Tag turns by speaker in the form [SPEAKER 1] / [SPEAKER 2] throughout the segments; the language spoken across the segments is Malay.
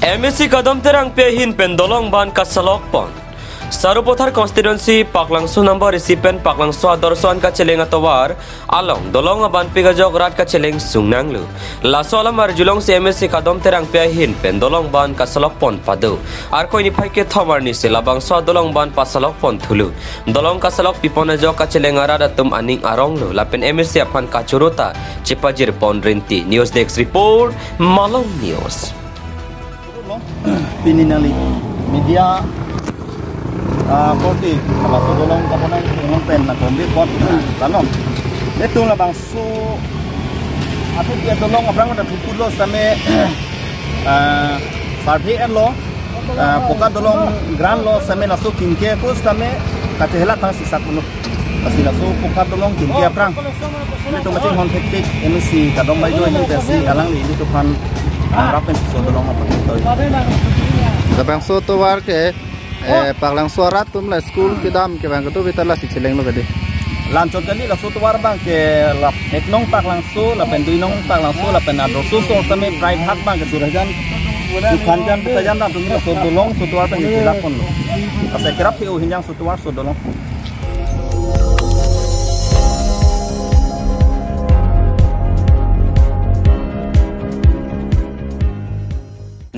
[SPEAKER 1] MSC Kadam Terang Pehin Pendolong Ban Kasalok Pon Sarupothar constituency Paklangsu number recipient Paklangsu Adorson ka Cheleng Atawar Along Dolong Ban Pigajok Rat ka Cheleng Sungnanglu Lasola Marjulong si MSC Kadam Terang Pehin Pendolong Ban Kasalok Pon Padu Arko ini Paike Thomar ni sila bangsa Dolong Ban Pasalok Pon Thulu Dolong Kasalok Piponajok ka Cheleng Arada Tum Aning Aronglu Lapen MSC Apan Kachuruta Cipajir Pon Rinti News Desk Report Malong News
[SPEAKER 2] Pininali media porti kalau dolong kapanan dengan pen na kombi pot tanom itu lah bangsu atau dia dolong abrang ada tukulo same parti lo poka dolong gran lo same nasu kinke ko same katehla tang sisa kuno kasi nasu poka dolong kinke abrang itu macam hon hektik MSC kadong bayo ini pesi alang ini tu kan rapen so dolong apa tu
[SPEAKER 3] Bang soto war ke paglang suara tum la school ke dam ke bang tu bitala si Cheleng lo gede
[SPEAKER 2] lanjut kali la soto war bang ke la eknong paglang so la penduinong paglang so la penadro so same pride hak bang ke surajan sukanjan betajan dam tu ni so dolong soto war bang ke lapon lo asa kerap ke hinjang soto war so dolong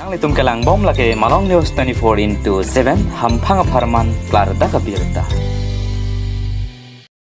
[SPEAKER 4] Litum kelang bom lagi Malong News 24/7 hampang aparman Klarda Kabirta.